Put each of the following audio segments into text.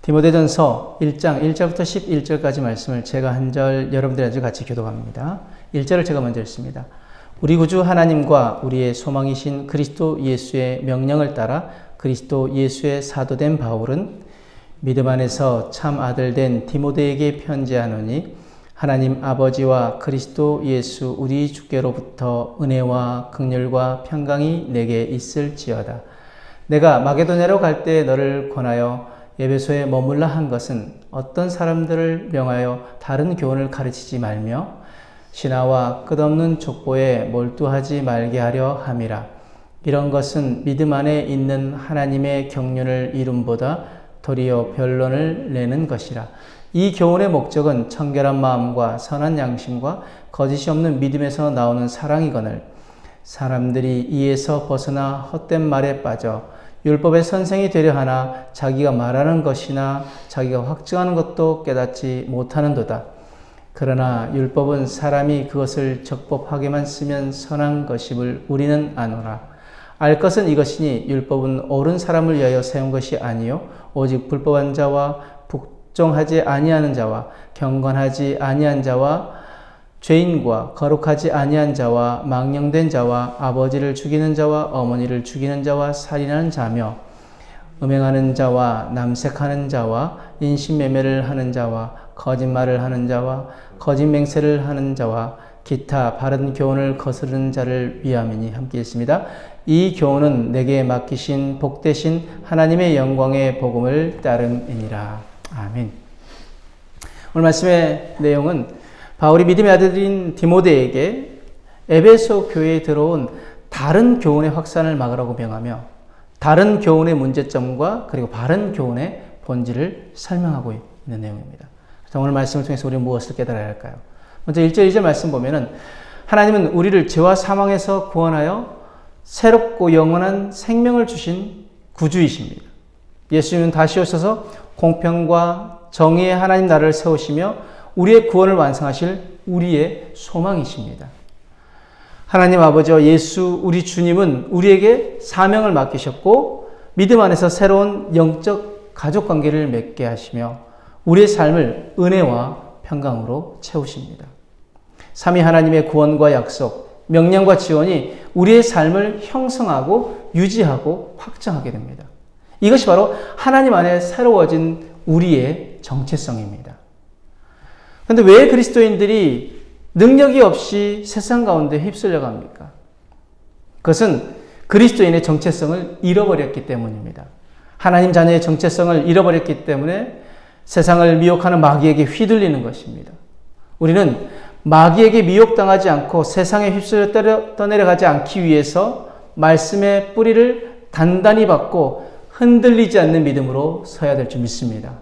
디모데전서 1장 1절부터 11절까지 말씀을 제가 한 절 여러분들과 같이 교독합니다. 1절을 제가 먼저 읽습니다. 우리 구주 하나님과 우리의 소망이신 그리스도 예수의 명령을 따라 그리스도 예수의 사도된 바울은 믿음 안에서 참 아들 된 디모데에게 편지하노니 하나님 아버지와 그리스도 예수 우리 주께로부터 은혜와 긍휼과 평강이 내게 있을지어다. 내가 마게도냐로 갈 때 너를 권하여 에베소에 머물라 한 것은 어떤 사람들을 명하여 다른 교훈을 가르치지 말며 신하와 끝없는 족보에 몰두하지 말게 하려 함이라. 이런 것은 믿음 안에 있는 하나님의 경륜을 이룸보다 도리어 변론을 내는 것이라. 이 교훈의 목적은 청결한 마음과 선한 양심과 거짓이 없는 믿음에서 나오는 사랑이거늘 사람들이 이에서 벗어나 헛된 말에 빠져 율법의 선생이 되려 하나 자기가 말하는 것이나 자기가 확증하는 것도 깨닫지 못하는도다. 그러나 율법은 사람이 그것을 적법하게만 쓰면 선한 것임을 우리는 아노라. 알 것은 이것이니 율법은 옳은 사람을 위하여 세운 것이 아니요 오직 불법한 자와 복종하지 아니하는 자와 경건하지 아니한 자와 죄인과 거룩하지 아니한 자와 망령된 자와 아버지를 죽이는 자와 어머니를 죽이는 자와 살인하는 자며 음행하는 자와 남색하는 자와 인신매매를 하는 자와 거짓말을 하는 자와 거짓 맹세를 하는 자와 기타 바른 교훈을 거스르는 자를 위함이니. 함께 읽습니다. 이 교훈은 내게 맡기신 복되신 하나님의 영광의 복음을 따름이니라. 아멘. 오늘 말씀의 내용은 바울이 믿음의 아들인 디모데에게 에베소 교회에 들어온 다른 교훈의 확산을 막으라고 명하며 다른 교훈의 문제점과 그리고 바른 교훈의 본질을 설명하고 있는 내용입니다. 그래서 오늘 말씀을 통해서 우리는 무엇을 깨달아야 할까요? 먼저 1절 2절 말씀 보면은 하나님은 우리를 죄와 사망에서 구원하여 새롭고 영원한 생명을 주신 구주이십니다. 예수님은 다시 오셔서 공평과 정의의 하나님 나라를 세우시며 우리의 구원을 완성하실 우리의 소망이십니다. 하나님 아버지와 예수 우리 주님은 우리에게 사명을 맡기셨고 믿음 안에서 새로운 영적 가족관계를 맺게 하시며 우리의 삶을 은혜와 평강으로 채우십니다. 삼위 하나님의 구원과 약속, 명령과 지원이 우리의 삶을 형성하고 유지하고 확장하게 됩니다. 이것이 바로 하나님 안에 새로워진 우리의 정체성입니다. 그런데 왜 그리스도인들이 능력이 없이 세상 가운데 휩쓸려 갑니까? 그것은 그리스도인의 정체성을 잃어버렸기 때문입니다. 하나님 자녀의 정체성을 잃어버렸기 때문에 세상을 미혹하는 마귀에게 휘둘리는 것입니다. 우리는 마귀에게 미혹당하지 않고 세상에 휩쓸려 떠내려가지 않기 위해서 말씀의 뿌리를 단단히 받고 흔들리지 않는 믿음으로 서야 될 줄 믿습니다.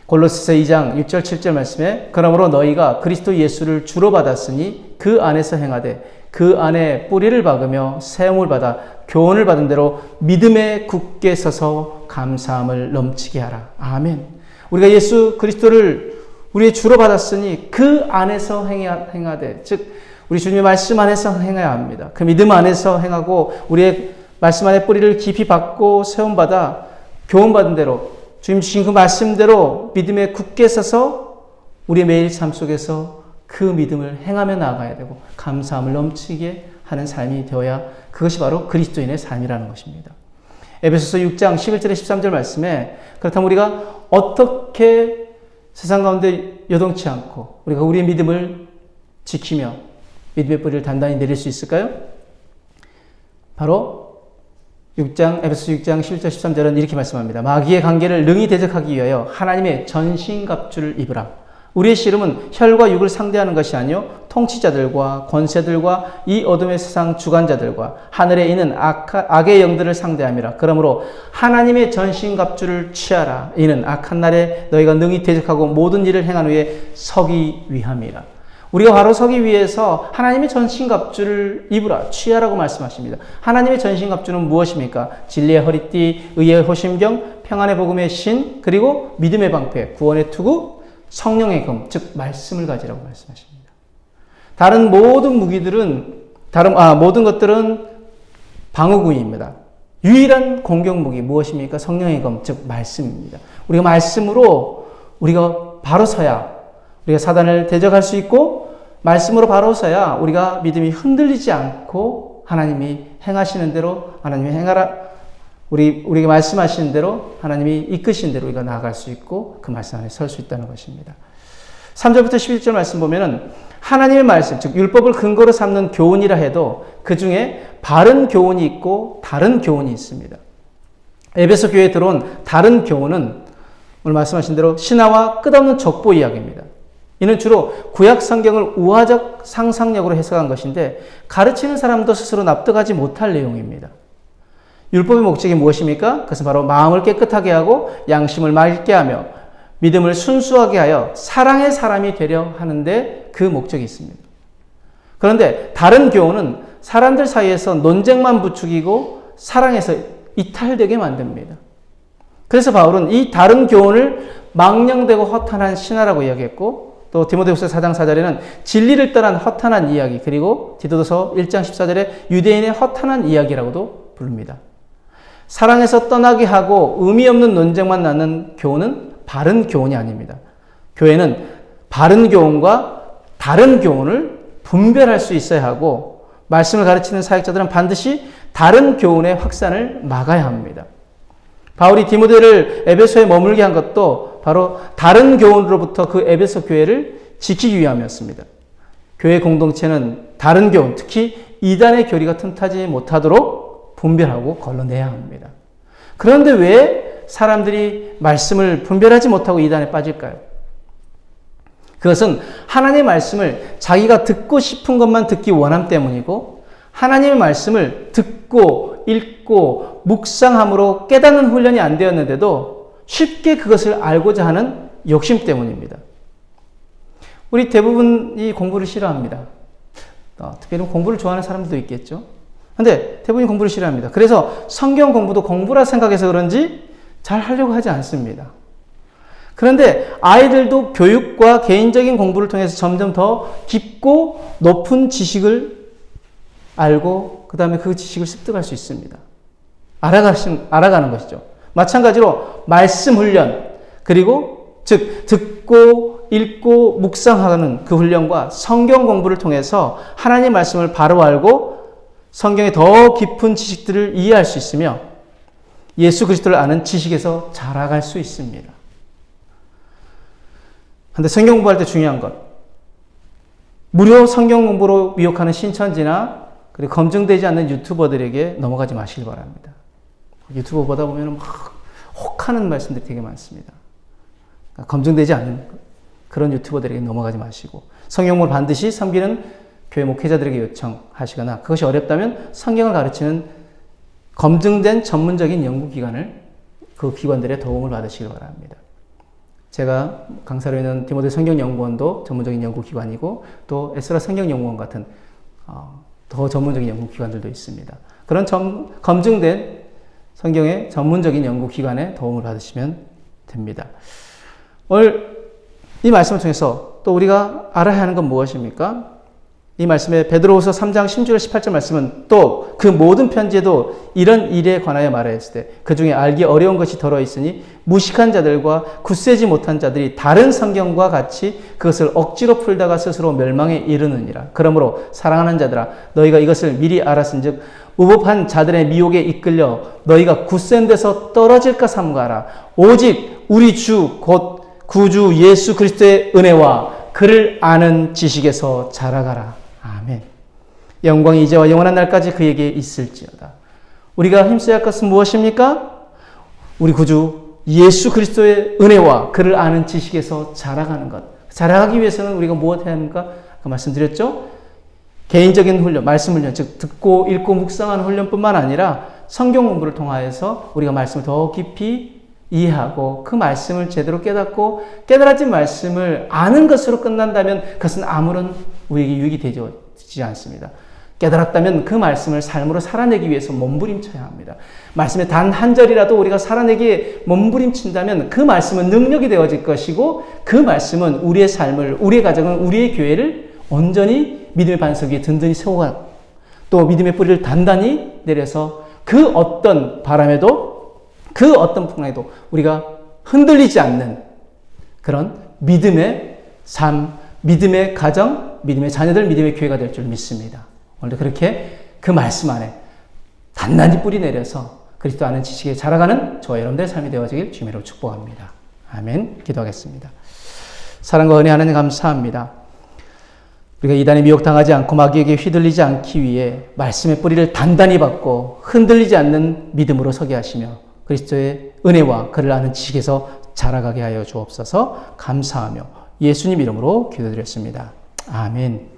골로새서 2장 6절 7절 말씀에 그러므로 너희가 그리스도 예수를 주로 받았으니 그 안에서 행하되 그 안에 뿌리를 박으며 세움을 받아 교훈을 받은 대로 믿음에 굳게 서서 감사함을 넘치게 하라. 아멘. 우리가 예수 그리스도를 우리의 주로 받았으니 그 안에서 행하되 즉 우리 주님의 말씀 안에서 행해야 합니다. 그 믿음 안에서 행하고 우리의 말씀 안에 뿌리를 깊이 박고 세움받아 교훈받은 대로 주님 주신 그 말씀대로 믿음에 굳게 서서 우리의 매일 삶 속에서 그 믿음을 행하며 나아가야 되고 감사함을 넘치게 하는 삶이 되어야 그것이 바로 그리스도인의 삶이라는 것입니다. 에베소서 6장 11절에 13절 말씀에 그렇다면 우리가 어떻게 세상 가운데 요동치 않고 우리가 우리의 믿음을 지키며 믿음의 뿌리를 단단히 내릴 수 있을까요? 바로 에베소 6장 11절 13절은 이렇게 말씀합니다. 마귀의 관계를 능히 대적하기 위하여 하나님의 전신갑주를 입으라. 우리의 씨름은 혈과 육을 상대하는 것이 아니요 통치자들과 권세들과 이 어둠의 세상 주관자들과 하늘에 있는 악의 영들을 상대함이라. 그러므로 하나님의 전신갑주를 취하라. 이는 악한 날에 너희가 능히 대적하고 모든 일을 행한 후에 서기 위함이라. 우리가 바로 서기 위해서 하나님의 전신갑주를 입으라, 취하라고 말씀하십니다. 하나님의 전신갑주는 무엇입니까? 진리의 허리띠, 의의 호심경, 평안의 복음의 신, 그리고 믿음의 방패, 구원의 투구, 성령의 금, 즉 말씀을 가지라고 말씀하십니다. 다른 모든 무기들은 모든 것들은 방어구입니다. 유일한 공격무기 무엇입니까? 성령의 검, 즉 말씀입니다. 우리가 말씀으로 우리가 바로 서야 우리가 사단을 대적할 수 있고, 말씀으로 바로 서야 우리가 믿음이 흔들리지 않고 하나님이 행하시는 대로, 하나님이 행하라, 우리에게 말씀하시는 대로, 하나님이 이끄신 대로 우리가 나아갈 수 있고 그 말씀 안에 설 수 있다는 것입니다. 3절부터 11절 말씀 보면은 하나님의 말씀, 즉 율법을 근거로 삼는 교훈이라 해도 그 중에 바른 교훈이 있고 다른 교훈이 있습니다. 에베소 교회에 들어온 다른 교훈은 오늘 말씀하신 대로 신화와 끝없는 족보 이야기입니다. 이는 주로 구약 성경을 우화적 상상력으로 해석한 것인데 가르치는 사람도 스스로 납득하지 못할 내용입니다. 율법의 목적이 무엇입니까? 그것은 바로 마음을 깨끗하게 하고 양심을 맑게 하며 믿음을 순수하게 하여 사랑의 사람이 되려 하는데 그 목적이 있습니다. 그런데 다른 교훈은 사람들 사이에서 논쟁만 부추기고 사랑에서 이탈되게 만듭니다. 그래서 바울은 이 다른 교훈을 망령되고 허탄한 신화라고 이야기했고, 또 디모데후서 4장 4절에는 진리를 떠난 허탄한 이야기, 그리고 디도서 1장 14절에 유대인의 허탄한 이야기라고도 부릅니다. 사랑에서 떠나게 하고 의미 없는 논쟁만 나는 교훈은 바른 교훈이 아닙니다. 교회는 바른 교훈과 다른 교훈을 분별할 수 있어야 하고, 말씀을 가르치는 사역자들은 반드시 다른 교훈의 확산을 막아야 합니다. 바울이 디모데를 에베소에 머물게 한 것도 바로 다른 교훈으로부터 그 에베소 교회를 지키기 위함이었습니다. 교회 공동체는 다른 교훈, 특히 이단의 교리가 틈타지 못하도록 분별하고 걸러내야 합니다. 그런데 왜 사람들이 말씀을 분별하지 못하고 이단에 빠질까요? 그것은 하나님의 말씀을 자기가 듣고 싶은 것만 듣기 원함 때문이고, 하나님의 말씀을 듣고 읽고 묵상함으로 깨닫는 훈련이 안 되었는데도 쉽게 그것을 알고자 하는 욕심 때문입니다. 우리 대부분이 공부를 싫어합니다. 특별히 공부를 좋아하는 사람들도 있겠죠. 그런데 대부분이 공부를 싫어합니다. 그래서 성경 공부도 공부라 생각해서 그런지 잘 하려고 하지 않습니다. 그런데 아이들도 교육과 개인적인 공부를 통해서 점점 더 깊고 높은 지식을 알고 그 다음에 그 지식을 습득할 수 있습니다. 알아가는 것이죠. 마찬가지로 말씀 훈련, 그리고 즉 듣고 읽고 묵상하는 그 훈련과 성경 공부를 통해서 하나님의 말씀을 바로 알고 성경의 더 깊은 지식들을 이해할 수 있으며 예수 그리스도를 아는 지식에서 자라갈 수 있습니다. 그런데 성경 공부할 때 중요한 것, 무료 성경 공부로 미혹하는 신천지나 그리고 검증되지 않는 유튜버들에게 넘어가지 마시기 바랍니다. 유튜버 보다 보면 막 혹하는 말씀들이 되게 많습니다. 검증되지 않는 그런 유튜버들에게 넘어가지 마시고, 성경을 반드시 섬기는 교회 목회자들에게 요청하시거나, 그것이 어렵다면 성경을 가르치는 검증된 전문적인 연구기관을, 그 기관들의 도움을 받으시기 바랍니다. 제가 강사로 있는 디모데 성경연구원도 전문적인 연구기관이고, 또 에스라 성경연구원 같은 더 전문적인 연구기관들도 있습니다. 그런 검증된 성경의 전문적인 연구기관의 도움을 받으시면 됩니다. 오늘 이 말씀을 통해서 또 우리가 알아야 하는 건 무엇입니까? 이 말씀에 베드로후서 3장 16절 18절 말씀은 또 그 모든 편지에도 이런 일에 관하여 말하였을 때 그 중에 알기 어려운 것이 더러 있으니 무식한 자들과 굳세지 못한 자들이 다른 성경과 같이 그것을 억지로 풀다가 스스로 멸망에 이르느니라. 그러므로 사랑하는 자들아, 너희가 이것을 미리 알았은즉 우법한 자들의 미혹에 이끌려 너희가 굳센 데서 떨어질까 삼가하라. 오직 우리 주 곧 구주 예수 그리스도의 은혜와 그를 아는 지식에서 자라가라. 아멘. 영광이 이제와 영원한 날까지 그에게 있을지어다. 우리가 힘써야 할 것은 무엇입니까? 우리 구주 예수 그리스도의 은혜와 그를 아는 지식에서 자라가는 것. 자라가기 위해서는 우리가 무엇 해야 합니까? 아까 말씀드렸죠? 개인적인 훈련, 말씀 훈련, 즉 듣고 읽고 묵상하는 훈련뿐만 아니라 성경 공부를 통하여서 우리가 말씀을 더 깊이 이해하고 그 말씀을 제대로 깨닫고 깨달아진 말씀을 아는 것으로 끝난다면 그것은 아무런 우리에게 유익이 되지 않습니다. 깨달았다면 그 말씀을 삶으로 살아내기 위해서 몸부림쳐야 합니다. 말씀의 단 한 절이라도 우리가 살아내기에 몸부림친다면 그 말씀은 능력이 되어질 것이고, 그 말씀은 우리의 삶을, 우리의 가정을, 우리의 교회를 온전히 믿음의 반석 위에 든든히 세워가고 또 믿음의 뿌리를 단단히 내려서 그 어떤 바람에도 그 어떤 풍랑에도 우리가 흔들리지 않는 그런 믿음의 삶, 믿음의 가정, 믿음의 자녀들, 믿음의 교회가 될 줄 믿습니다. 오늘도 그렇게 그 말씀 안에 단단히 뿌리 내려서 그리스도 아는 지식에 자라가는 저와 여러분들의 삶이 되어지길 주님으로 축복합니다. 아멘. 기도하겠습니다. 사랑과 은혜 하나님 감사합니다. 우리가 이단에 미혹당하지 않고 마귀에게 휘둘리지 않기 위해 말씀의 뿌리를 단단히 받고 흔들리지 않는 믿음으로 서게 하시며 그리스도의 은혜와 그를 아는 지식에서 자라가게 하여 주옵소서. 감사하며 예수님 이름으로 기도드렸습니다. 아멘.